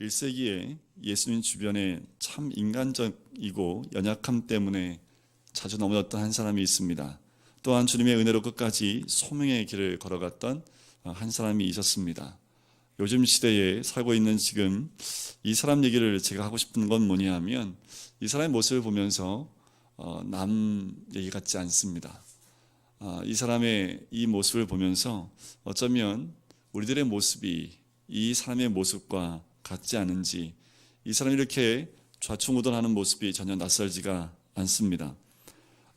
1세기에 예수님 주변에 참 인간적이고 연약함 때문에 자주 넘어졌던 한 사람이 있습니다. 또한 주님의 은혜로 끝까지 소명의 길을 걸어갔던 한 사람이 있었습니다. 요즘 시대에 살고 있는 지금 이 사람 얘기를 제가 하고 싶은 건 뭐냐 하면, 이 사람의 모습을 보면서 남 얘기 같지 않습니다. 이 사람의 이 모습을 보면서 어쩌면 우리들의 모습이 이 사람의 모습과 같지 않은지, 이 사람이 이렇게 좌충우돌하는 모습이 전혀 낯설지가 않습니다.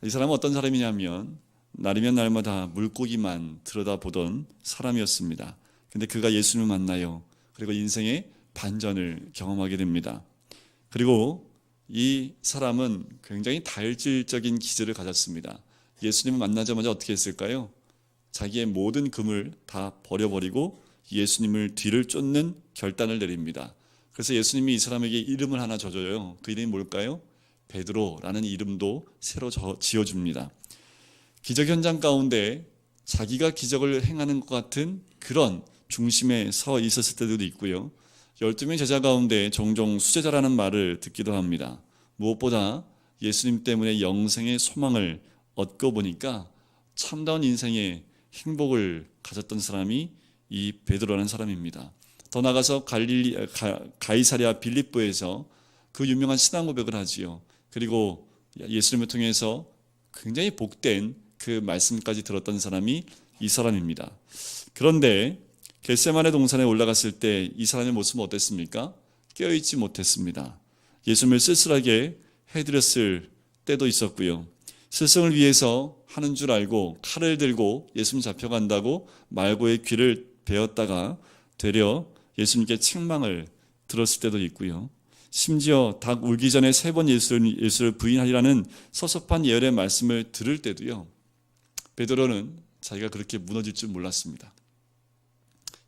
이 사람은 어떤 사람이냐면 날이면 날마다 물고기만 들여다보던 사람이었습니다. 근데 그가 예수님을 만나요. 그리고 인생의 반전을 경험하게 됩니다. 그리고 이 사람은 굉장히 다혈질적인 기질을 가졌습니다. 예수님을 만나자마자 어떻게 했을까요? 자기의 모든 금을 다 버려버리고 예수님을 뒤를 쫓는 결단을 내립니다. 그래서 예수님이 이 사람에게 이름을 하나 줘줘요. 그 이름이 뭘까요? 베드로라는 이름도 새로 지어줍니다. 기적 현장 가운데 자기가 기적을 행하는 것 같은 그런 중심에 서 있었을 때도 있고요. 12명 제자 가운데 종종 수제자라는 말을 듣기도 합니다. 무엇보다 예수님 때문에 영생의 소망을 얻고 보니까 참다운 인생의 행복을 가졌던 사람이 이 베드로라는 사람입니다. 더 나아가서 가이사랴 빌립보에서 그 유명한 신앙 고백을 하지요. 그리고 예수님을 통해서 굉장히 복된 그 말씀까지 들었던 사람이 이 사람입니다. 그런데 겟세마네 동산에 올라갔을 때 이 사람의 모습은 어땠습니까? 깨어있지 못했습니다. 예수님을 쓸쓸하게 해드렸을 때도 있었고요. 스승을 위해서 하는 줄 알고 칼을 들고 예수님 잡혀간다고 말고의 귀를 베었다가 되려 예수님께 책망을 들었을 때도 있고요. 심지어 닭 울기 전에 3번 예수를 부인하리라는 섭섭한 예언의 말씀을 들을 때도요, 베드로는 자기가 그렇게 무너질 줄 몰랐습니다.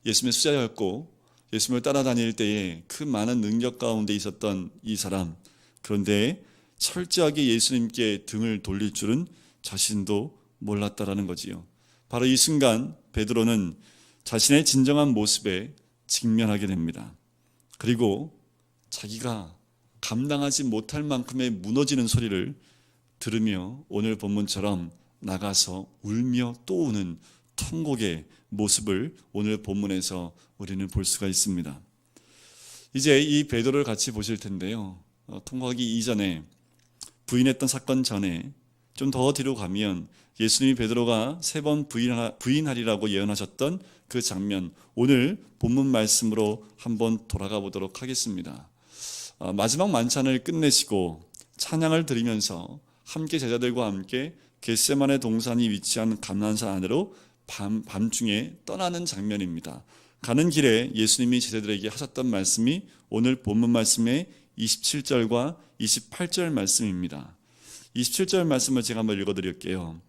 예수님의 수자였고 예수님을 따라다닐 때에 그 많은 능력 가운데 있었던 이 사람, 그런데 철저하게 예수님께 등을 돌릴 줄은 자신도 몰랐다라는 거지요. 바로 이 순간 베드로는 자신의 진정한 모습에 직면하게 됩니다. 그리고 자기가 감당하지 못할 만큼의 무너지는 소리를 들으며 오늘 본문처럼 나가서 울며 또 우는 통곡의 모습을 오늘 본문에서 우리는 볼 수가 있습니다. 이제 이 베드로를 같이 보실 텐데요. 통곡하기 이전에, 부인했던 사건 전에 좀 더 뒤로 가면 예수님이 베드로가 3번 부인하리라고 예언하셨던 그 장면, 오늘 본문 말씀으로 한번 돌아가 보도록 하겠습니다. 마지막 만찬을 끝내시고 찬양을 드리면서 함께 제자들과 함께 겟세마네 동산이 위치한 감난산 안으로 밤중에 떠나는 장면입니다. 가는 길에 예수님이 제자들에게 하셨던 말씀이 오늘 본문 말씀의 27절과 28절 말씀입니다. 27절 말씀을 제가 한번 읽어드릴게요.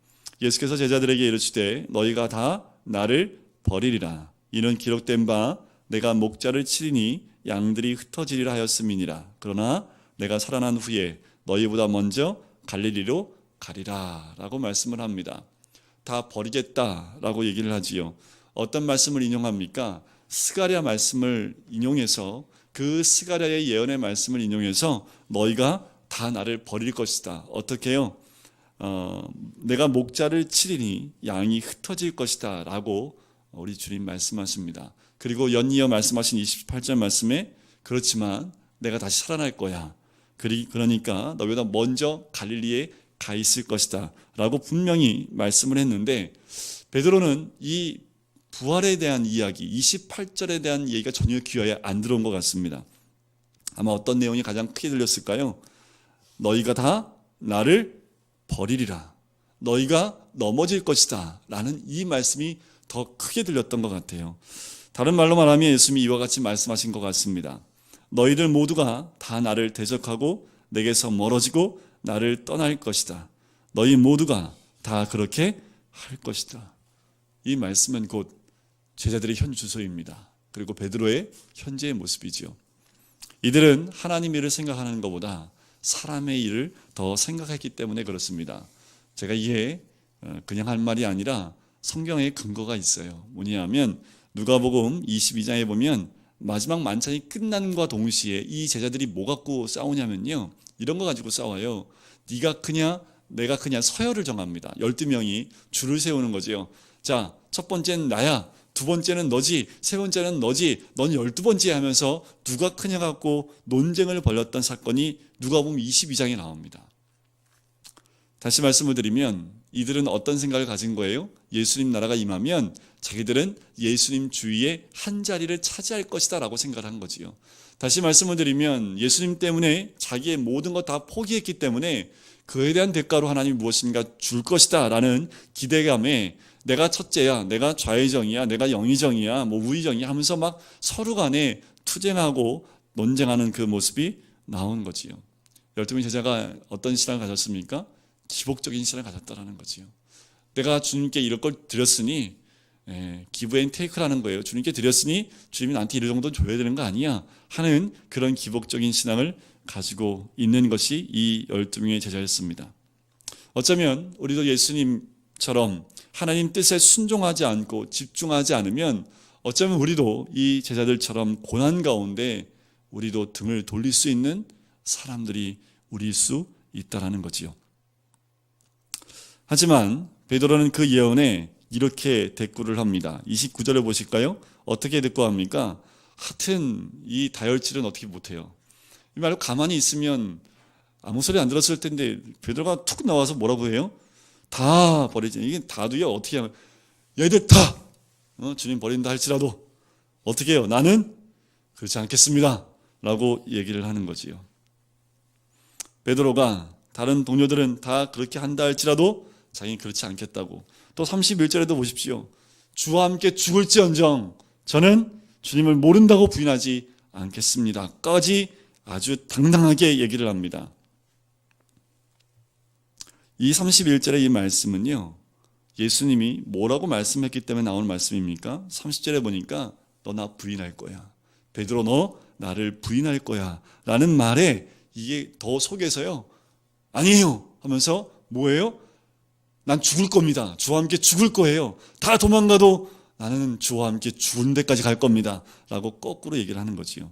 예수께서 제자들에게 이르시되 너희가 다 나를 버리리라. 이는 기록된 바 내가 목자를 치리니 양들이 흩어지리라 하였음이니라. 그러나 내가 살아난 후에 너희보다 먼저 갈릴리로 가리라 라고 말씀을 합니다. 다 버리겠다라고 얘기를 하지요. 어떤 말씀을 인용합니까? 스가랴 말씀을 인용해서, 그 스가랴의 예언의 말씀을 인용해서 너희가 다 나를 버릴 것이다. 어떻게 해요? 내가 목자를 치리니 양이 흩어질 것이다 라고 우리 주님 말씀하십니다. 그리고 연이어 말씀하신 28절 말씀에 그렇지만 내가 다시 살아날 거야. 그러니까 너희보다 먼저 갈릴리에 가 있을 것이다 라고 분명히 말씀을 했는데, 베드로는 이 부활에 대한 이야기, 28절에 대한 얘기가 전혀 귀에 안 들어온 것 같습니다. 아마 어떤 내용이 가장 크게 들렸을까요? 너희가 다 나를 버리리라. 너희가 넘어질 것이다 라는 이 말씀이 더 크게 들렸던 것 같아요. 다른 말로 말하면 예수님이 이와 같이 말씀하신 것 같습니다. 너희들 모두가 다 나를 대적하고 내게서 멀어지고 나를 떠날 것이다. 너희 모두가 다 그렇게 할 것이다. 이 말씀은 곧 제자들의 현 주소입니다. 그리고 베드로의 현재의 모습이죠. 이들은 하나님 일을 생각하는 것보다 사람의 일을 더 생각했기 때문에 그렇습니다. 제가 이게 그냥 할 말이 아니라 성경에 근거가 있어요. 뭐냐면 누가복음 22장에 보면 마지막 만찬이 끝난과 동시에 이 제자들이 뭐 갖고 싸우냐면요, 이런 거 가지고 싸워요. 네가 크냐 내가 크냐 서열을 정합니다. 12명이 줄을 세우는 거죠. 자, 첫 번째는 나야, 두 번째는 너지, 세 번째는 너지, 넌 12번째 하면서 누가 크냐 갖고 논쟁을 벌였던 사건이 누가복음 22장에 나옵니다. 다시 말씀을 드리면 이들은 어떤 생각을 가진 거예요? 예수님 나라가 임하면 자기들은 예수님 주위에 한 자리를 차지할 것이다 라고 생각을 한 거지요. 다시 말씀을 드리면 예수님 때문에 자기의 모든 것 다 포기했기 때문에 그에 대한 대가로 하나님이 무엇인가 줄 것이다 라는 기대감에 내가 첫째야, 내가 좌의정이야, 내가 영의정이야, 뭐 우의정이야 하면서 막 서로 간에 투쟁하고 논쟁하는 그 모습이 나온 거지요. 12명 제자가 어떤 신앙을 가졌습니까? 기복적인 신앙을 가졌다라는 거지요. 내가 주님께 이럴 걸 드렸으니 기브 앤 테이크라는 거예요. 주님께 드렸으니 주님이 나한테 이럴 정도는 줘야 되는 거 아니야 하는 그런 기복적인 신앙을 가지고 있는 것이 이 12명의 제자였습니다. 어쩌면 우리도 예수님처럼 하나님 뜻에 순종하지 않고 집중하지 않으면 어쩌면 우리도 이 제자들처럼 고난 가운데 우리도 등을 돌릴 수 있는 사람들이 우리일 수 있다라는 거지요. 하지만 베드로는 그 예언에 이렇게 대꾸를 합니다. 29절을 보실까요? 어떻게 대꾸합니까? 하여튼 이 다혈질은 어떻게 못해요. 이 말로 가만히 있으면 아무 소리 안 들었을 텐데 베드로가 툭 나와서 뭐라고 해요? 다 버리지. 이게 다도요 어떻게 하면 얘들 다 주님 버린다 할지라도 어떻게 해요? 나는 그렇지 않겠습니다 라고 얘기를 하는 거지요. 베드로가 다른 동료들은 다 그렇게 한다 할지라도 자기는 그렇지 않겠다고. 또 31절에도 보십시오. 주와 함께 죽을지언정 저는 주님을 모른다고 부인하지 않겠습니다 까지 아주 당당하게 얘기를 합니다. 이 31절의 이 말씀은요, 예수님이 뭐라고 말씀했기 때문에 나오는 말씀입니까? 30절에 보니까 너 나 부인할 거야, 베드로 너 나를 부인할 거야 라는 말에 이게 더 속에서요 아니에요 하면서 뭐예요? 난 죽을 겁니다. 주와 함께 죽을 거예요. 다 도망가도 나는 주와 함께 죽은 데까지 갈 겁니다 라고 거꾸로 얘기를 하는 거지요.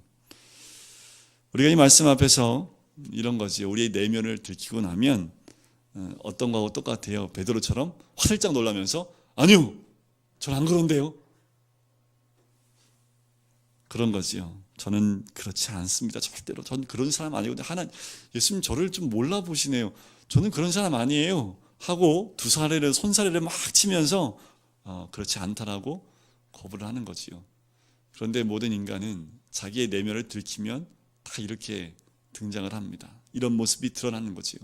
우리가 이 말씀 앞에서 이런 거지요. 우리의 내면을 들키고 나면 어떤 거하고 똑같아요. 베드로처럼 화들짝 놀라면서 아니요 저는 안 그런데요 그런 거지요. 저는 그렇지 않습니다. 절대로 전 그런 사람 아니거든요. 예수님 저를 좀 몰라보시네요. 저는 그런 사람 아니에요 하고 손사래를 막 치면서 그렇지 않다라고 거부를 하는 거지요. 그런데 모든 인간은 자기의 내면을 들키면 다 이렇게 등장을 합니다. 이런 모습이 드러나는 거지요.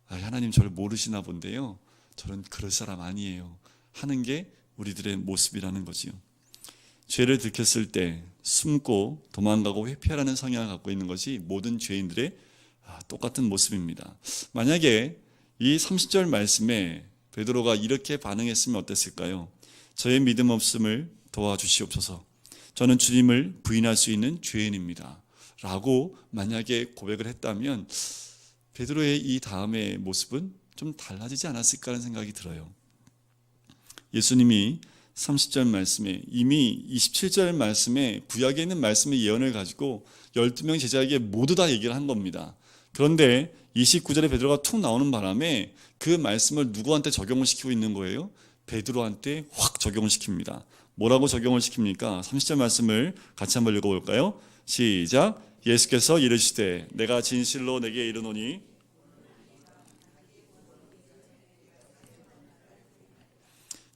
하나님 저를 모르시나 본데요 저는 그럴 사람 아니에요 하는 게 우리들의 모습이라는 거지요. 죄를 들켰을 때 숨고 도망가고 회피하라는 성향을 갖고 있는 것이 모든 죄인들의 똑같은 모습입니다. 만약에 이 30절 말씀에 베드로가 이렇게 반응했으면 어땠을까요? 저의 믿음 없음을 도와주시옵소서. 저는 주님을 부인할 수 있는 죄인입니다 라고 만약에 고백을 했다면 베드로의 이 다음의 모습은 좀 달라지지 않았을까 하는 생각이 들어요. 예수님이 30절 말씀에 이미 27절 말씀에 구약에 있는 말씀의 예언을 가지고 12명 제자에게 모두 다 얘기를 한 겁니다. 그런데 29절에 베드로가 툭 나오는 바람에 그 말씀을 누구한테 적용을 시키고 있는 거예요? 베드로한테 확 적용을 시킵니다. 뭐라고 적용을 시킵니까? 30절 말씀을 같이 한번 읽어볼까요? 시작. 예수께서 이르시되 내가 진실로 내게 이르노니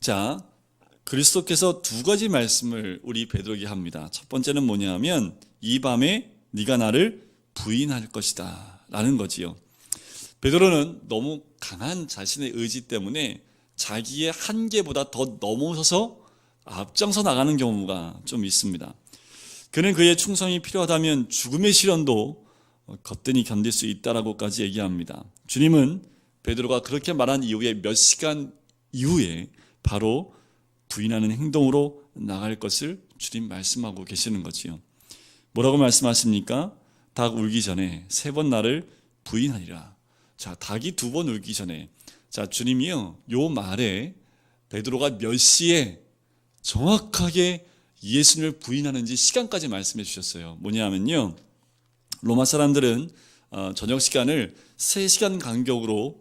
자, 그리스도께서 두 가지 말씀을 우리 베드로에게 합니다. 첫 번째는 뭐냐면 이 밤에 네가 나를 부인할 것이다 라는 거지요. 베드로는 너무 강한 자신의 의지 때문에 자기의 한계보다 더 넘어서서 앞장서 나가는 경우가 좀 있습니다. 그는 그의 충성이 필요하다면 죽음의 시련도 거뜬히 견딜 수 있다라고까지 얘기합니다. 주님은 베드로가 그렇게 말한 이후에 몇 시간 이후에 바로 부인하는 행동으로 나갈 것을 주님 말씀하고 계시는 거지요. 뭐라고 말씀하십니까? 닭 울기 전에 3번 나를 부인하리라. 자, 닭이 2번 울기 전에, 자, 주님이요 요 말에 베드로가 몇 시에 정확하게 예수님을 부인하는지 시간까지 말씀해 주셨어요. 뭐냐면요, 로마 사람들은 저녁 시간을 3시간 간격으로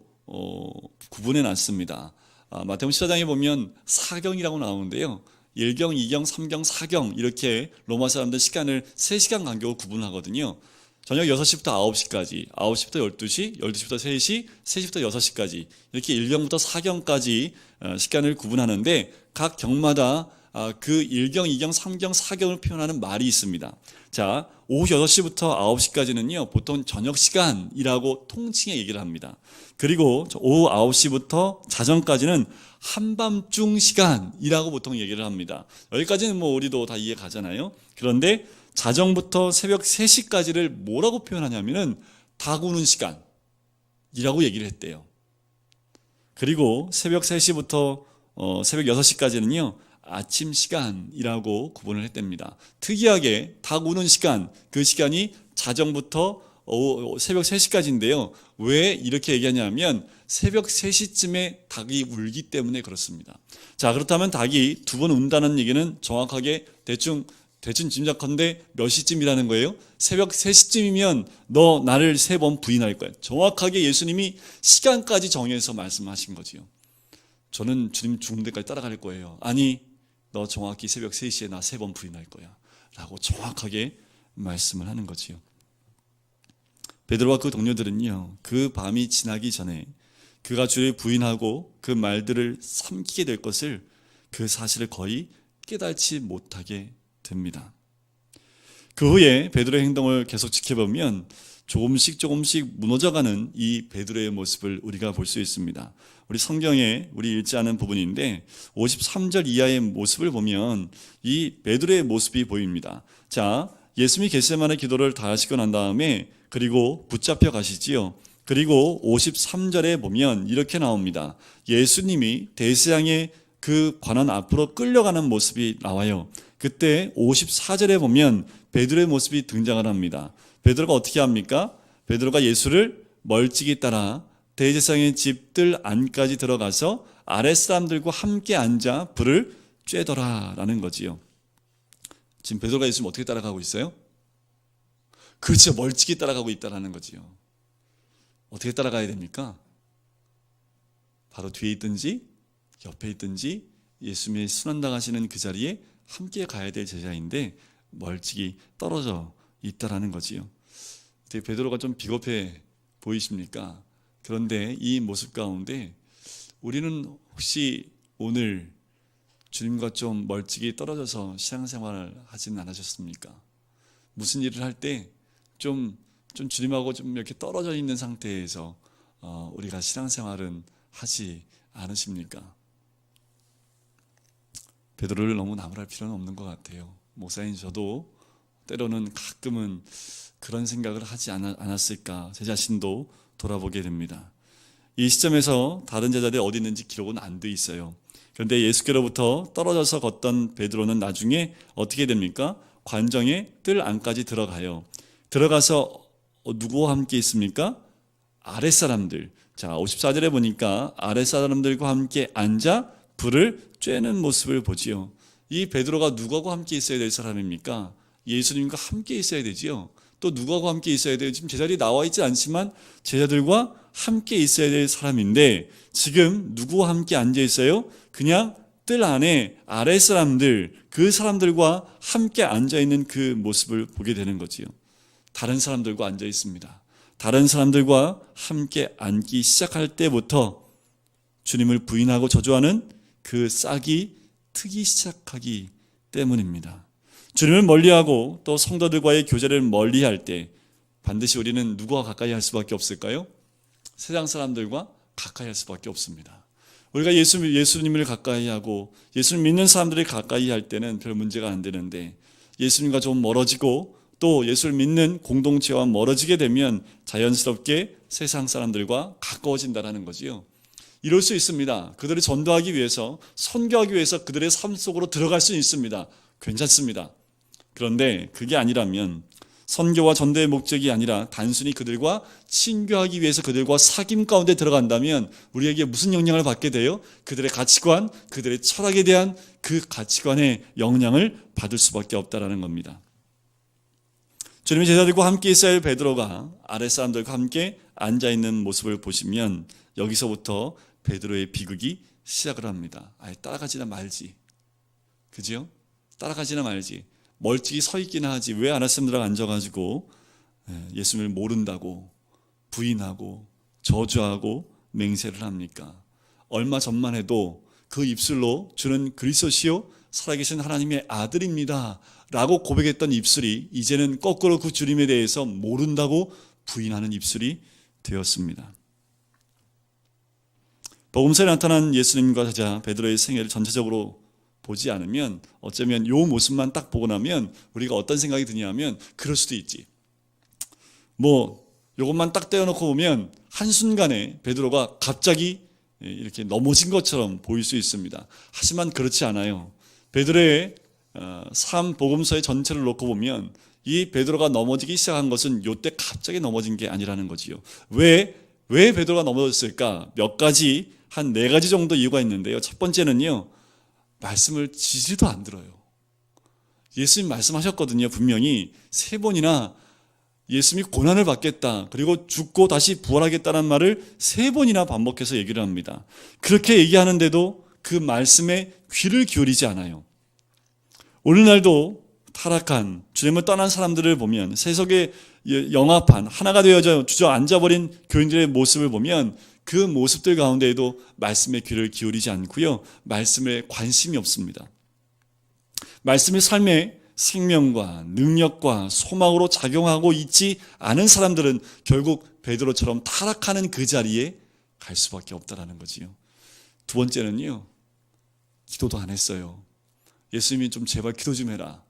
구분해 놨습니다. 마태복음 14장에 보면 사경이라고 나오는데요, 1경, 2경, 3경, 4경 이렇게 로마 사람들 시간을 3시간 간격으로 구분하거든요. 저녁 6시부터 9시까지, 9시부터 12시, 12시부터 3시, 3시부터 6시까지 이렇게 1경부터 4경까지 시간을 구분하는데, 각 경마다 그 1경, 2경, 3경, 4경을 표현하는 말이 있습니다. 자, 오후 6시부터 9시까지는요, 보통 저녁 시간이라고 통칭해 얘기를 합니다. 그리고 오후 9시부터 자정까지는 한밤중 시간이라고 보통 얘기를 합니다. 여기까지는 뭐 우리도 다 이해 가잖아요. 그런데 자정부터 새벽 3시까지를 뭐라고 표현하냐면은 다구는 시간이라고 얘기를 했대요. 그리고 새벽 3시부터 새벽 6시까지는요, 아침 시간이라고 구분을 했답니다. 특이하게 닭 우는 시간, 그 시간이 자정부터 새벽 3시까지인데요. 왜 이렇게 얘기하냐면 새벽 3시쯤에 닭이 울기 때문에 그렇습니다. 자, 그렇다면 닭이 2번 운다는 얘기는 정확하게 대충 짐작컨대 몇 시쯤이라는 거예요? 새벽 3시쯤이면 너 나를 3번 부인할 거야. 정확하게 예수님이 시간까지 정해서 말씀하신 거지요. 저는 주님 죽는 데까지 따라갈 거예요. 아니, 너 정확히 새벽 3시에 나 3번 부인할 거야 라고 정확하게 말씀을 하는 거지요. 베드로와 그 동료들은요, 그 밤이 지나기 전에 그가 주를 부인하고 그 말들을 삼키게 될 것을, 그 사실을 거의 깨닫지 못하게 됩니다. 그 후에 베드로의 행동을 계속 지켜보면 조금씩 무너져가는 이 베드로의 모습을 우리가 볼 수 있습니다. 우리 성경에 우리 읽지 않은 부분인데 53절 이하의 모습을 보면 이 베드로의 모습이 보입니다. 자, 예수님이 겟세마네 기도를 다 하시고 난 다음에 그리고 붙잡혀 가시지요. 그리고 53절에 보면 이렇게 나옵니다. 예수님이 대제사장의 그 관원 앞으로 끌려가는 모습이 나와요. 그때 54절에 보면 베드로의 모습이 등장을 합니다. 베드로가 어떻게 합니까? 베드로가 예수를 멀찍이 따라 대제사장의 집들 안까지 들어가서 아랫사람들과 함께 앉아 불을 쬐더라라는 거지요. 지금 베드로가 예수님 어떻게 따라가고 있어요? 그렇죠, 멀찍이 따라가고 있다라는 거지요. 어떻게 따라가야 됩니까? 바로 뒤에 있든지 옆에 있든지 예수님이 순환당하시는 그 자리에 함께 가야 될 제자인데 멀찍이 떨어져 있다라는 거지요. 되게 베드로가 좀 비겁해 보이십니까? 그런데 이 모습 가운데 우리는 혹시 오늘 주님과 좀 멀찍이 떨어져서 신앙생활을 하지는 않으셨습니까? 무슨 일을 할 때 좀 주님하고 좀 이렇게 떨어져 있는 상태에서 우리가 신앙생활은 하지 않으십니까? 베드로를 너무 나무랄 필요는 없는 것 같아요. 목사님 저도 때로는 가끔은 그런 생각을 하지 않았을까, 제 자신도 돌아보게 됩니다. 이 시점에서 다른 제자들이 어디 있는지 기록은 안 돼 있어요. 그런데 예수께로부터 떨어져서 걷던 베드로는 나중에 어떻게 됩니까? 관정의 뜰 안까지 들어가요. 들어가서 누구와 함께 있습니까? 아랫사람들. 자, 54절에 보니까 아랫사람들과 함께 앉아 불을 쬐는 모습을 보지요. 이 베드로가 누구하고 함께 있어야 될 사람입니까? 예수님과 함께 있어야 되지요. 또 누구하고 함께 있어야 돼요? 지금 제자리에 나와 있지 않지만 제자들과 함께 있어야 될 사람인데 지금 누구와 함께 앉아 있어요? 그냥 뜰 안에 아랫사람들, 그 사람들과 함께 앉아 있는 그 모습을 보게 되는 거지요. 다른 사람들과 앉아 있습니다. 다른 사람들과 함께 앉기 시작할 때부터 주님을 부인하고 저주하는 그 싹이 트기 시작하기 때문입니다. 주님을 멀리하고 또 성도들과의 교제를 멀리할 때 반드시 우리는 누구와 가까이 할 수밖에 없을까요? 세상 사람들과 가까이 할 수밖에 없습니다. 우리가 예수님을 가까이 하고 예수님 믿는 사람들이 가까이 할 때는 별 문제가 안 되는데 예수님과 좀 멀어지고 또 예수를 믿는 공동체와 멀어지게 되면 자연스럽게 세상 사람들과 가까워진다는 거지요. 이럴 수 있습니다. 그들을 전도하기 위해서, 선교하기 위해서 그들의 삶 속으로 들어갈 수 있습니다. 괜찮습니다. 그런데 그게 아니라면, 선교와 전도의 목적이 아니라 단순히 그들과 친교하기 위해서 그들과 사귐 가운데 들어간다면 우리에게 무슨 영향을 받게 돼요? 그들의 가치관, 그들의 철학에 대한 그 가치관의 영향을 받을 수밖에 없다라는 겁니다. 주님의 제자들과 함께 있어야 할 베드로가 아랫사람들과 함께 앉아있는 모습을 보시면 여기서부터 베드로의 비극이 시작을 합니다. 아예 따라가지나 말지. 그죠? 따라가지나 말지. 멀찍이 서 있기나 하지. 왜 아랫사람들하고 앉아가지고 예수님을 모른다고 부인하고 저주하고 맹세를 합니까? 얼마 전만 해도 그 입술로 주는 그리스도시요 살아계신 하나님의 아들입니다 라고 고백했던 입술이 이제는 거꾸로 그 주님에 대해서 모른다고 부인하는 입술이 되었습니다. 복음서에 나타난 예수님과 제자 베드로의 생애를 전체적으로 보지 않으면 어쩌면 이 모습만 딱 보고 나면 우리가 어떤 생각이 드냐면 그럴 수도 있지. 이것만 딱 떼어놓고 보면 한순간에 베드로가 갑자기 이렇게 넘어진 것처럼 보일 수 있습니다. 하지만 그렇지 않아요. 베드로의 삶 복음서의 전체를 놓고 보면 이 베드로가 넘어지기 시작한 것은 이때 갑자기 넘어진 게 아니라는 거지요. 왜 베드로가 넘어졌을까? 몇 가지, 한 4가지 정도 이유가 있는데요. 첫 번째는요, 말씀을 지지도 안 들어요. 예수님 말씀하셨거든요. 분명히 3번이나 예수님이 고난을 받겠다, 그리고 죽고 다시 부활하겠다는 말을 3번이나 반복해서 얘기를 합니다. 그렇게 얘기하는데도 그 말씀에 귀를 기울이지 않아요. 오늘날도 타락한 주님을 떠난 사람들을 보면, 세속에 영합한 하나가 되어져 주저앉아버린 교인들의 모습을 보면 그 모습들 가운데에도 말씀에 귀를 기울이지 않고요, 말씀에 관심이 없습니다. 말씀이 삶의 생명과 능력과 소망으로 작용하고 있지 않은 사람들은 결국 베드로처럼 타락하는 그 자리에 갈 수밖에 없다라는 거지요. 두 번째는요, 기도도 안 했어요. 예수님이 좀 제발 기도 좀 해라.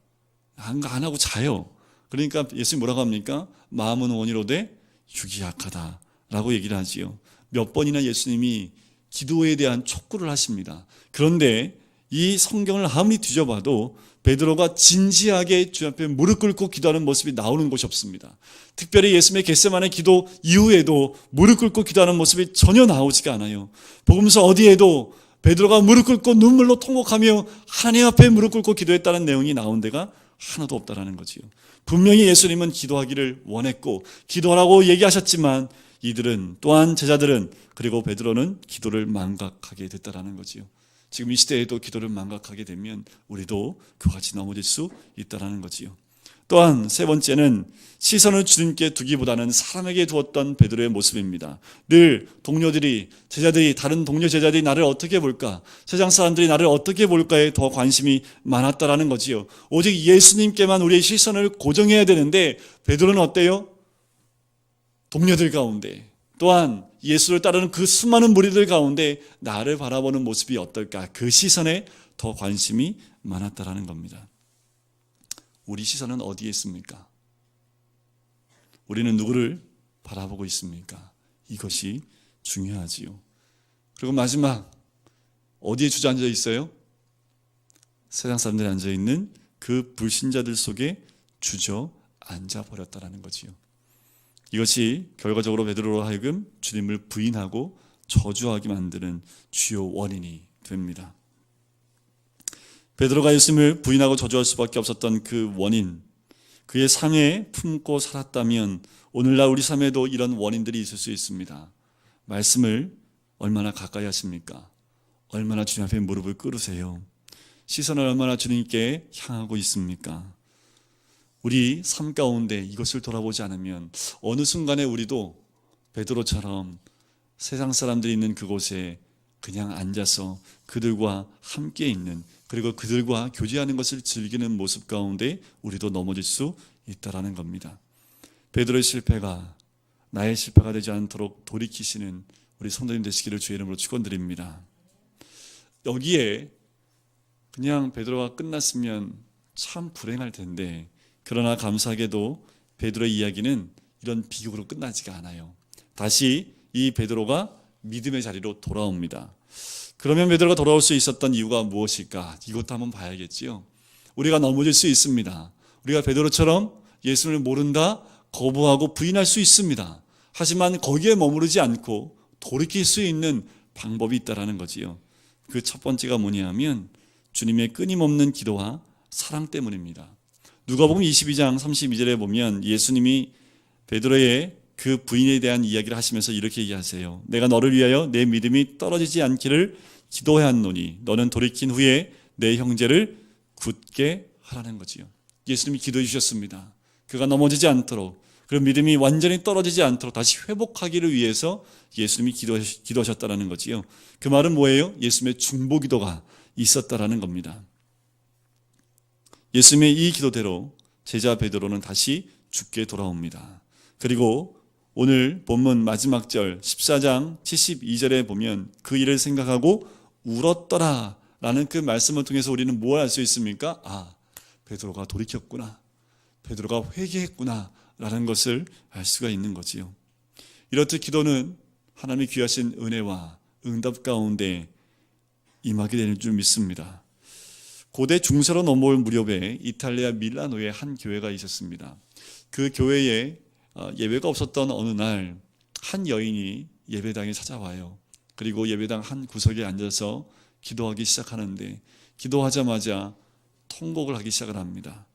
안 하고 자요. 그러니까 예수님 뭐라고 합니까? 마음은 원이로되 육이 약하다라고 얘기를 하지요. 몇 번이나 예수님이 기도에 대한 촉구를 하십니다. 그런데 이 성경을 아무리 뒤져봐도 베드로가 진지하게 주 앞에 무릎 꿇고 기도하는 모습이 나오는 곳이 없습니다. 특별히 예수님의 겟세마네 기도 이후에도 무릎 꿇고 기도하는 모습이 전혀 나오지가 않아요. 복음서 어디에도 베드로가 무릎 꿇고 눈물로 통곡하며 하나님 앞에 무릎 꿇고 기도했다는 내용이 나온 데가 하나도 없다라는 거지요. 분명히 예수님은 기도하기를 원했고 기도하라고 얘기하셨지만 이들은, 또한 제자들은, 그리고 베드로는 기도를 망각하게 됐다라는 거지요. 지금 이 시대에도 기도를 망각하게 되면 우리도 그와 같이 넘어질 수 있다라는 거지요. 또한 세 번째는 시선을 주님께 두기보다는 사람에게 두었던 베드로의 모습입니다. 늘 동료들이, 제자들이, 다른 동료 제자들이 나를 어떻게 볼까, 세상 사람들이 나를 어떻게 볼까에 더 관심이 많았다라는 거지요. 오직 예수님께만 우리의 시선을 고정해야 되는데 베드로는 어때요? 동료들 가운데, 또한 예수를 따르는 그 수많은 무리들 가운데 나를 바라보는 모습이 어떨까, 그 시선에 더 관심이 많았다라는 겁니다. 우리 시선은 어디에 있습니까? 우리는 누구를 바라보고 있습니까? 이것이 중요하지요. 그리고 마지막, 어디에 주저앉아 있어요? 세상 사람들이 앉아있는 그 불신자들 속에 주저앉아 버렸다라는 거지요. 이것이 결과적으로 베드로로 하여금 주님을 부인하고 저주하게 만드는 주요 원인이 됩니다. 베드로가 예수님을 부인하고 저주할 수밖에 없었던 그 원인, 그의 삶에 품고 살았다면 오늘날 우리 삶에도 이런 원인들이 있을 수 있습니다. 말씀을 얼마나 가까이 하십니까? 얼마나 주님 앞에 무릎을 꿇으세요? 시선을 얼마나 주님께 향하고 있습니까? 우리 삶 가운데 이것을 돌아보지 않으면 어느 순간에 우리도 베드로처럼 세상 사람들이 있는 그곳에 그냥 앉아서 그들과 함께 있는, 그리고 그들과 교제하는 것을 즐기는 모습 가운데 우리도 넘어질 수 있다라는 겁니다. 베드로의 실패가 나의 실패가 되지 않도록 돌이키시는 우리 성도님 되시기를 주의 이름으로 축원드립니다. 여기에 그냥 베드로가 끝났으면 참 불행할 텐데, 그러나 감사하게도 베드로의 이야기는 이런 비극으로 끝나지가 않아요. 다시 이 베드로가 믿음의 자리로 돌아옵니다. 그러면 베드로가 돌아올 수 있었던 이유가 무엇일까? 이것도 한번 봐야겠지요. 우리가 넘어질 수 있습니다. 우리가 베드로처럼 예수를 모른다, 거부하고 부인할 수 있습니다. 하지만 거기에 머무르지 않고 돌이킬 수 있는 방법이 있다라는 거지요. 그 첫 번째가 뭐냐면 주님의 끊임없는 기도와 사랑 때문입니다. 누가복음 22장 32절에 보면 예수님이 베드로의 그 부인에 대한 이야기를 하시면서 이렇게 얘기하세요. 내가 너를 위하여 내 믿음이 떨어지지 않기를 기도하노니 너는 돌이킨 후에 내 형제를 굳게 하라는 거지요. 예수님이 기도해 주셨습니다. 그가 넘어지지 않도록, 그리고 믿음이 완전히 떨어지지 않도록 다시 회복하기를 위해서 예수님이 기도하셨다는 거지요. 그 말은 뭐예요? 예수님의 중보기도가 있었다라는 겁니다. 예수님의 이 기도대로 제자 베드로는 다시 죽게 돌아옵니다. 그리고 오늘 본문 마지막 절 14장 72절에 보면 그 일을 생각하고 울었더라 라는 그 말씀을 통해서 우리는 뭘 알 수 있습니까? 아, 베드로가 돌이켰구나, 베드로가 회개했구나 라는 것을 알 수가 있는 거지요. 이렇듯 기도는 하나님의 귀하신 은혜와 응답 가운데 임하게 되는 줄 믿습니다. 고대 중세로 넘어올 무렵에 이탈리아 밀라노에 한 교회가 있었습니다. 그 교회에 예배가 없었던 어느 날 한 여인이 예배당에 찾아와요. 그리고 예배당 한 구석에 앉아서 기도하기 시작하는데 기도하자마자 통곡을 하기 시작을 합니다.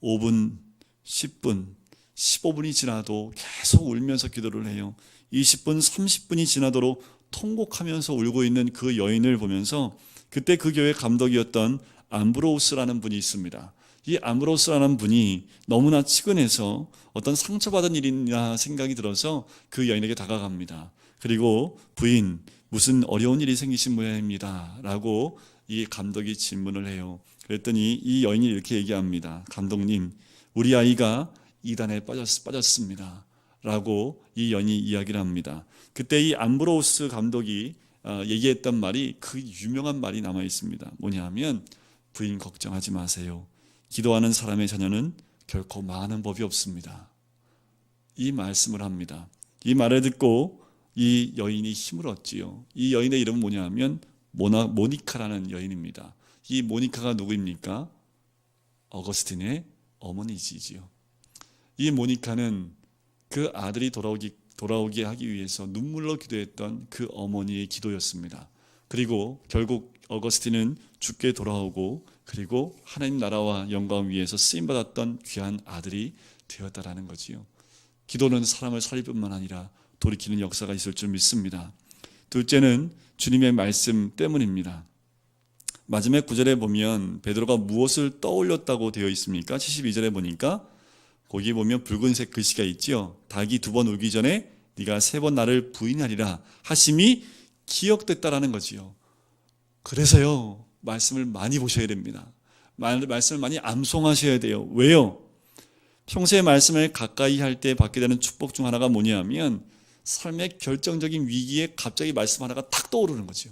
5분, 10분, 15분이 지나도 계속 울면서 기도를 해요. 20분, 30분이 지나도록 통곡하면서 울고 있는 그 여인을 보면서 그때 그 교회 감독이었던 암브로우스라는 분이 있습니다. 이 암브로우스라는 분이 너무나 치근해서 어떤 상처받은 일이나 생각이 들어서 그 여인에게 다가갑니다. 그리고 부인, 무슨 어려운 일이 생기신 모양입니다 라고 이 감독이 질문을 해요. 그랬더니 이 여인이 이렇게 얘기합니다. 감독님, 우리 아이가 이단에 빠졌습니다 라고 이 여인이 이야기를 합니다. 그때 이 암브로우스 감독이 얘기했던 말이 그 유명한 말이 남아 있습니다. 뭐냐 하면 부인 걱정하지 마세요. 기도하는 사람의 자녀는 결코 망하는 법이 없습니다. 이 말씀을 합니다. 이 말을 듣고 이 여인이 힘을 얻지요. 이 여인의 이름은 뭐냐 하면 모니카라는 여인입니다. 이 모니카가 누구입니까? 어거스틴의 어머니지요. 이 모니카는 그 아들이 돌아오게 하기 위해서 눈물로 기도했던 그 어머니의 기도였습니다. 그리고 결국 어거스틴은 죽게 돌아오고 그리고 하나님 나라와 영광 위에서 쓰임받았던 귀한 아들이 되었다라는 거지요. 기도는 사람을 살릴 뿐만 아니라 돌이키는 역사가 있을 줄 믿습니다. 둘째는 주님의 말씀 때문입니다. 마지막 9절에 보면 베드로가 무엇을 떠올렸다고 되어 있습니까? 72절에 보니까 거기 보면 붉은색 글씨가 있죠. 닭이 2번 울기 전에 네가 3번 나를 부인하리라 하심이 기억됐다라는 거지요. 그래서요, 말씀을 많이 보셔야 됩니다. 말씀을 많이 암송하셔야 돼요. 왜요? 평소에 말씀을 가까이 할 때 받게 되는 축복 중 하나가 뭐냐 하면 삶의 결정적인 위기에 갑자기 말씀 하나가 탁 떠오르는 거죠.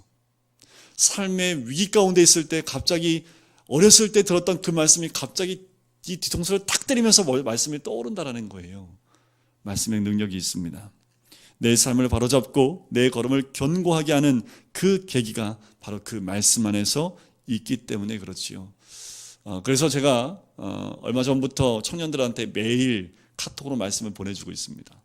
삶의 위기 가운데 있을 때 갑자기 어렸을 때 들었던 그 말씀이 갑자기 이 뒤통수를 탁 때리면서 말씀이 떠오른다라는 거예요. 말씀의 능력이 있습니다. 내 삶을 바로잡고 내 걸음을 견고하게 하는 그 계기가 바로 그 말씀 안에서 있기 때문에 그렇지요. 그래서 제가 얼마 전부터 청년들한테 매일 카톡으로 말씀을 보내주고 있습니다.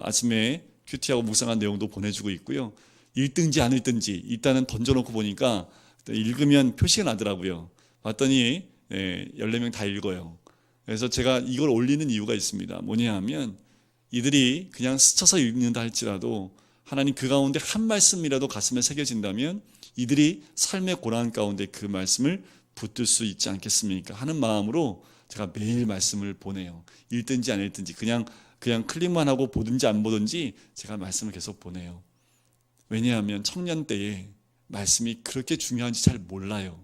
아침에 큐티하고 묵상한 내용도 보내주고 있고요. 읽든지 안 읽든지 일단은 던져놓고 보니까 읽으면 표시가 나더라고요. 봤더니 14명 다 읽어요. 그래서 제가 이걸 올리는 이유가 있습니다. 뭐냐 하면 이들이 그냥 스쳐서 읽는다 할지라도 하나님 그 가운데 한 말씀이라도 가슴에 새겨진다면 이들이 삶의 고난 가운데 그 말씀을 붙들 수 있지 않겠습니까 하는 마음으로 제가 매일 말씀을 보내요. 읽든지 안 읽든지 그냥 클릭만 하고 보든지 안 보든지 제가 말씀을 계속 보내요. 왜냐하면 청년 때에 말씀이 그렇게 중요한지 잘 몰라요.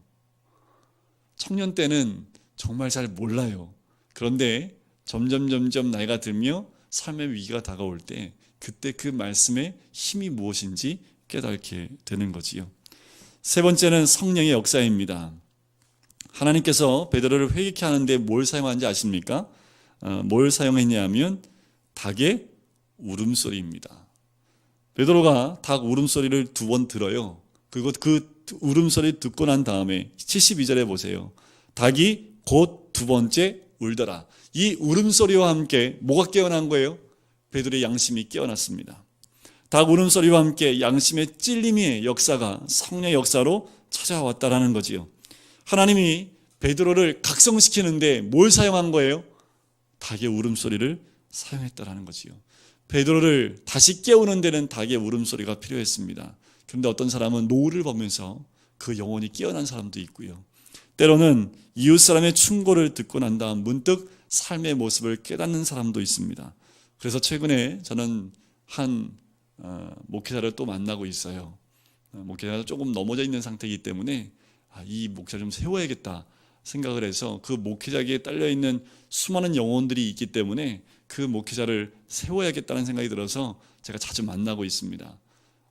청년 때는 정말 잘 몰라요. 그런데 점점 나이가 들며 삶의 위기가 다가올 때 그때 그 말씀의 힘이 무엇인지 깨닫게 되는 거지요. 세 번째는 성령의 역사입니다. 하나님께서 베드로를 회개케 하는데 뭘 사용하는지 아십니까? 뭘 사용했냐면 닭의 울음소리입니다. 베드로가 닭 울음소리를 2번 들어요. 그리고 그 울음소리 듣고 난 다음에 72절에 보세요. 닭이 곧 2번째 울더라. 이 울음소리와 함께 뭐가 깨어난 거예요? 베드로의 양심이 깨어났습니다. 닭 울음소리와 함께 양심의 찔림의 역사가 성령의 역사로 찾아왔다라는 거지요. 하나님이 베드로를 각성시키는데 뭘 사용한 거예요? 닭의 울음소리를 사용했다라는 거지요. 베드로를 다시 깨우는 데는 닭의 울음소리가 필요했습니다. 그런데 어떤 사람은 노을을 보면서 그 영혼이 깨어난 사람도 있고요. 때로는 이웃 사람의 충고를 듣고 난 다음 문득 삶의 모습을 깨닫는 사람도 있습니다. 그래서 최근에 저는 한 목회자를 또 만나고 있어요. 목회자가 조금 넘어져 있는 상태이기 때문에 이 목회자를 좀 세워야겠다 생각을 해서 그 목회자에게 딸려있는 수많은 영혼들이 있기 때문에 그 목회자를 세워야겠다는 생각이 들어서 제가 자주 만나고 있습니다.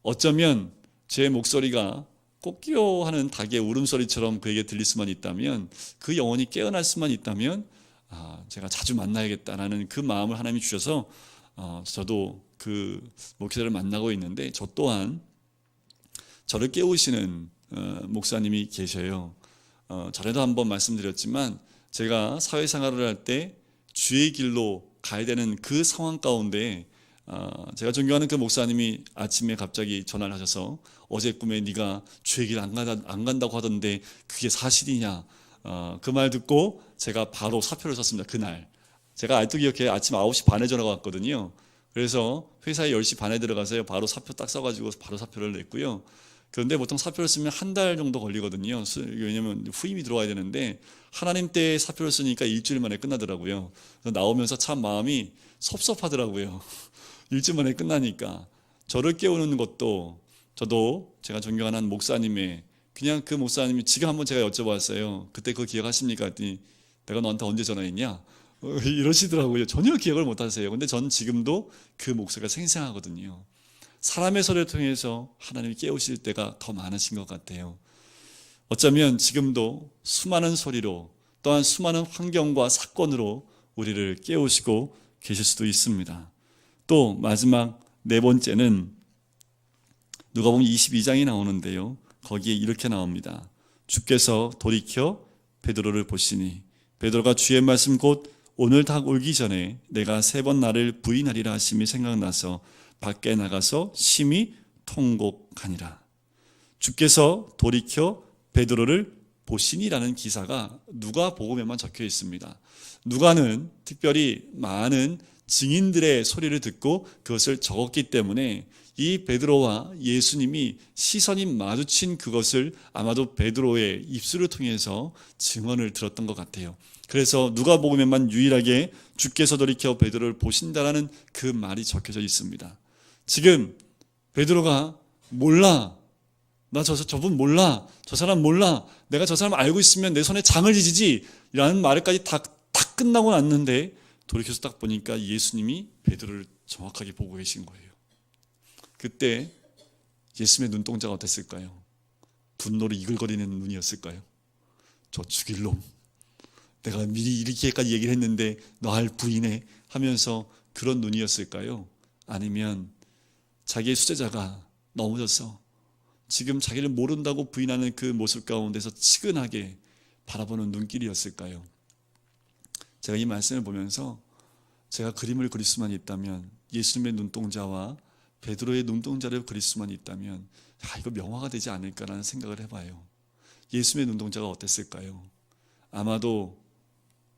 어쩌면 제 목소리가 꽃기호하는 닭의 울음소리처럼 그에게 들릴 수만 있다면, 그 영혼이 깨어날 수만 있다면 제가 자주 만나야겠다라는 그 마음을 하나님이 주셔서 저도 그 목회자를 만나고 있는데, 저 또한 저를 깨우시는 목사님이 계셔요. 전에도 한번 말씀드렸지만 제가 사회생활을 할 때 주의 길로 가야 되는 그 상황 가운데 제가 존경하는 그 목사님이 아침에 갑자기 전화를 하셔서 어제 꿈에 네가 주의 길 안 간다고 하던데 그게 사실이냐, 그 말 듣고 제가 바로 사표를 썼습니다. 그날 제가 아직도 기억해요. 아침 9시 반에 전화가 왔거든요. 그래서 회사에 10시 반에 들어가서요 바로 사표 딱 써가지고 바로 사표를 냈고요. 그런데 보통 사표를 쓰면 한 달 정도 걸리거든요. 왜냐하면 후임이 들어와야 되는데 하나님 때 사표를 쓰니까 일주일 만에 끝나더라고요. 그래서 나오면서 참 마음이 섭섭하더라고요. 일주일 만에 끝나니까. 저를 깨우는 것도, 저도 제가 존경하는 목사님의, 그냥 그 목사님이 지금 한번 제가 여쭤봤어요. 그때 그거 기억하십니까? 했더니 내가 너한테 언제 전화했냐? 이러시더라고요. 전혀 기억을 못하세요. 근데 전 지금도 그 목소리가 생생하거든요. 사람의 소리를 통해서 하나님이 깨우실 때가 더 많으신 것 같아요. 어쩌면 지금도 수많은 소리로, 또한 수많은 환경과 사건으로 우리를 깨우시고 계실 수도 있습니다. 또 마지막 네 번째는 누가복음 22장이 나오는데요. 거기에 이렇게 나옵니다. 주께서 돌이켜 베드로를 보시니 베드로가 주의 말씀 곧 오늘 닭 울기 전에 내가 3번 나를 부인하리라 하심이 생각나서 밖에 나가서 심히 통곡하니라. 주께서 돌이켜 베드로를 보시니라는 기사가 누가복음에만 적혀 있습니다. 누가는 특별히 많은 증인들의 소리를 듣고 그것을 적었기 때문에 이 베드로와 예수님이 시선이 마주친 그것을 아마도 베드로의 입술을 통해서 증언을 들었던 것 같아요. 그래서 누가복음에만 유일하게 주께서 돌이켜 베드로를 보신다라는 그 말이 적혀져 있습니다. 지금 베드로가 몰라, 나 저분 몰라, 저 사람 몰라, 내가 저 사람 알고 있으면 내 손에 장을 지지지 라는 말까지 다 끝나고 났는데 돌이켜서 딱 보니까 예수님이 베드로를 정확하게 보고 계신 거예요. 그때 예수님의 눈동자가 어땠을까요? 분노로 이글거리는 눈이었을까요? 저 죽일 놈, 내가 미리 이렇게까지 얘기를 했는데 날 부인해 하면서 그런 눈이었을까요? 아니면 자기의 수제자가 넘어져서 지금 자기를 모른다고 부인하는 그 모습 가운데서 치근하게 바라보는 눈길이었을까요? 제가 이 말씀을 보면서 제가 그림을 그릴 수만 있다면, 예수님의 눈동자와 베드로의 눈동자를 그릴 수만 있다면 이거 명화가 되지 않을까라는 생각을 해봐요. 예수님의 눈동자가 어땠을까요? 아마도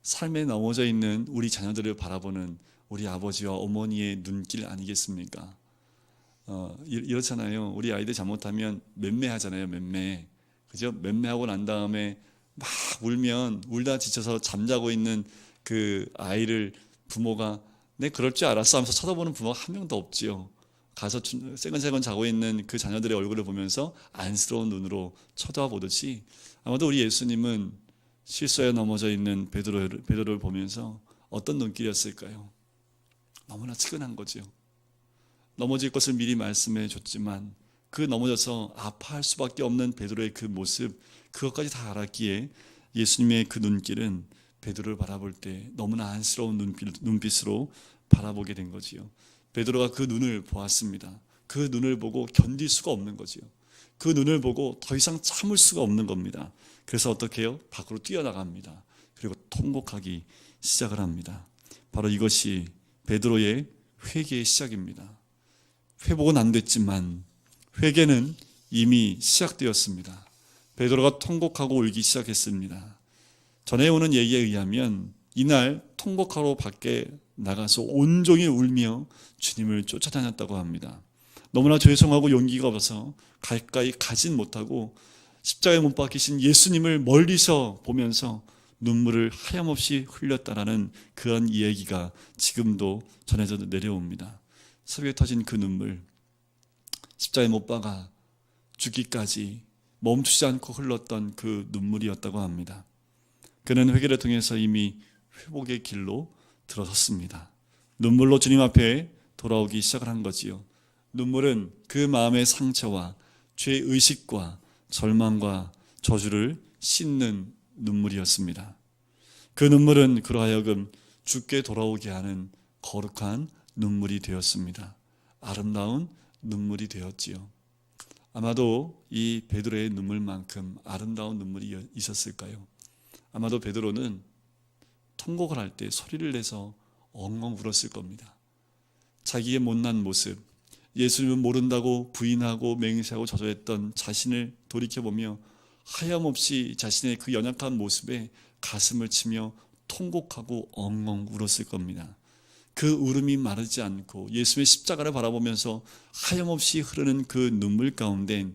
삶에 넘어져 있는 우리 자녀들을 바라보는 우리 아버지와 어머니의 눈길 아니겠습니까? 이렇잖아요. 우리 아이들 잘못하면 맴매하잖아요. 맴매. 그죠? 맴매하고 난 다음에 막 울면 울다 지쳐서 잠자고 있는 그 아이를 부모가 내 그럴 줄 알았어 하면서 쳐다보는 부모가 한 명도 없지요. 가서 새근새근 자고 있는 그 자녀들의 얼굴을 보면서 안쓰러운 눈으로 쳐다보듯이 아마도 우리 예수님은 실수에 넘어져 있는 베드로를 보면서 어떤 눈길이었을까요? 너무나 측은한 거죠. 넘어질 것을 미리 말씀해 줬지만 그 넘어져서 아파할 수밖에 없는 베드로의 그 모습, 그것까지 다 알았기에 예수님의 그 눈길은 베드로를 바라볼 때 너무나 안쓰러운 눈빛으로 바라보게 된 거지요. 베드로가 그 눈을 보았습니다. 그 눈을 보고 견딜 수가 없는 거지요. 그 눈을 보고 더 이상 참을 수가 없는 겁니다. 그래서 어떻게 해요? 밖으로 뛰어나갑니다. 그리고 통곡하기 시작을 합니다. 바로 이것이 베드로의 회개의 시작입니다. 회복은 안 됐지만 회개는 이미 시작되었습니다. 베드로가 통곡하고 울기 시작했습니다. 전해 오는 얘기에 의하면 이날 통곡하러 밖에 나가서 온종일 울며 주님을 쫓아다녔다고 합니다. 너무나 죄송하고 용기가 없어서 가까이 가진 못하고 십자가에 못 박히신 예수님을 멀리서 보면서 눈물을 하염없이 흘렸다라는 그런 이야기가 지금도 전해져 내려옵니다. 새벽에 터진 그 눈물, 십자가에 못 박아 죽기까지 멈추지 않고 흘렀던 그 눈물이었다고 합니다. 그는 회개를 통해서 이미 회복의 길로 들어섰습니다. 눈물로 주님 앞에 돌아오기 시작을 한 거지요. 눈물은 그 마음의 상처와 죄의식과 절망과 저주를 씻는 눈물이었습니다. 그 눈물은 그로 하여금 주께 돌아오게 하는 거룩한 눈물이 되었습니다. 아름다운 눈물이 되었지요. 아마도 이 베드로의 눈물만큼 아름다운 눈물이 있었을까요? 아마도 베드로는 통곡을 할 때 소리를 내서 엉엉 울었을 겁니다. 자기의 못난 모습, 예수님을 모른다고 부인하고 맹세하고 저주했던 자신을 돌이켜보며 하염없이 자신의 그 연약한 모습에 가슴을 치며 통곡하고 엉엉 울었을 겁니다. 그 울음이 마르지 않고 예수의 십자가를 바라보면서 하염없이 흐르는 그 눈물 가운데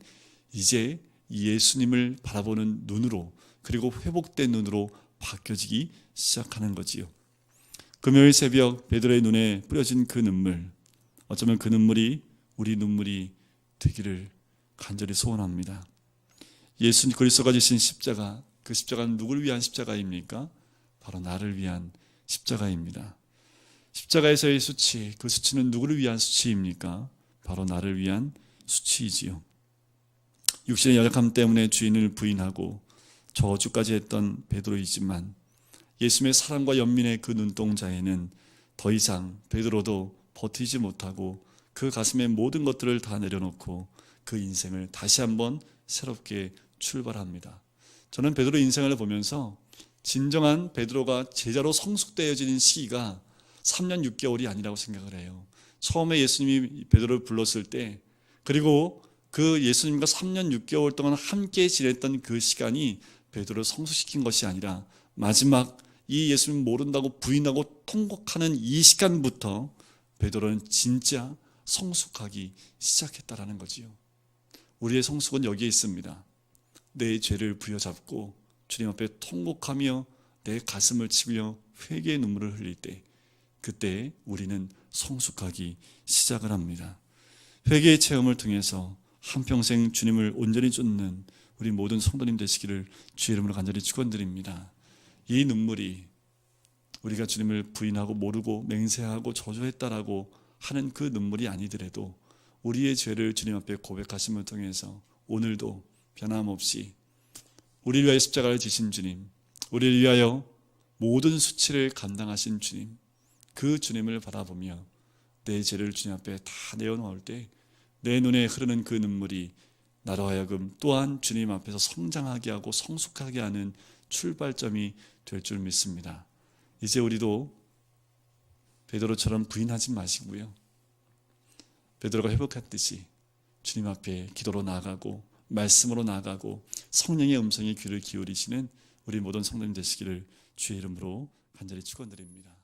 이제 예수님을 바라보는 눈으로, 그리고 회복된 눈으로 바뀌어지기 시작하는 거지요. 금요일 새벽 베드로의 눈에 뿌려진 그 눈물, 어쩌면 그 눈물이 우리 눈물이 되기를 간절히 소원합니다. 예수 그리스도가 지신 십자가, 그 십자가는 누구를 위한 십자가입니까? 바로 나를 위한 십자가입니다. 십자가에서의 수치, 그 수치는 누구를 위한 수치입니까? 바로 나를 위한 수치이지요. 육신의 연약함 때문에 주인을 부인하고 저주까지 했던 베드로이지만 예수님의 사랑과 연민의 그 눈동자에는 더 이상 베드로도 버티지 못하고 그 가슴에 모든 것들을 다 내려놓고 그 인생을 다시 한번 새롭게 출발합니다. 저는 베드로 인생을 보면서 진정한 베드로가 제자로 성숙되어지는 시기가 3년 6개월이 아니라고 생각을 해요. 처음에 예수님이 베드로를 불렀을 때, 그리고 그 예수님과 3년 6개월 동안 함께 지냈던 그 시간이 베드로를 성숙시킨 것이 아니라 마지막 이 예수님 모른다고 부인하고 통곡하는 이 시간부터 베드로는 진짜 성숙하기 시작했다라는 거지요. 우리의 성숙은 여기에 있습니다. 내 죄를 부여잡고 주님 앞에 통곡하며 내 가슴을 치며 회개의 눈물을 흘릴 때, 그때 우리는 성숙하기 시작을 합니다. 회개의 체험을 통해서 한평생 주님을 온전히 쫓는 우리 모든 성도님 되시기를 주의 이름으로 간절히 축원드립니다. 이 눈물이 우리가 주님을 부인하고 모르고 맹세하고 저주했다라고 하는 그 눈물이 아니더라도 우리의 죄를 주님 앞에 고백하심을 통해서 오늘도 변함없이 우리를 위하여 십자가를 지신 주님, 우리를 위하여 모든 수치를 감당하신 주님, 그 주님을 바라보며 내 죄를 주님 앞에 다 내어놓을 때 내 눈에 흐르는 그 눈물이 나로 하여금 또한 주님 앞에서 성장하게 하고 성숙하게 하는 출발점이 될 줄 믿습니다. 이제 우리도 베드로처럼 부인하지 마시고요, 베드로가 회복했듯이 주님 앞에 기도로 나아가고 말씀으로 나아가고 성령의 음성에 귀를 기울이시는 우리 모든 성도님 되시기를 주의 이름으로 간절히 축원드립니다.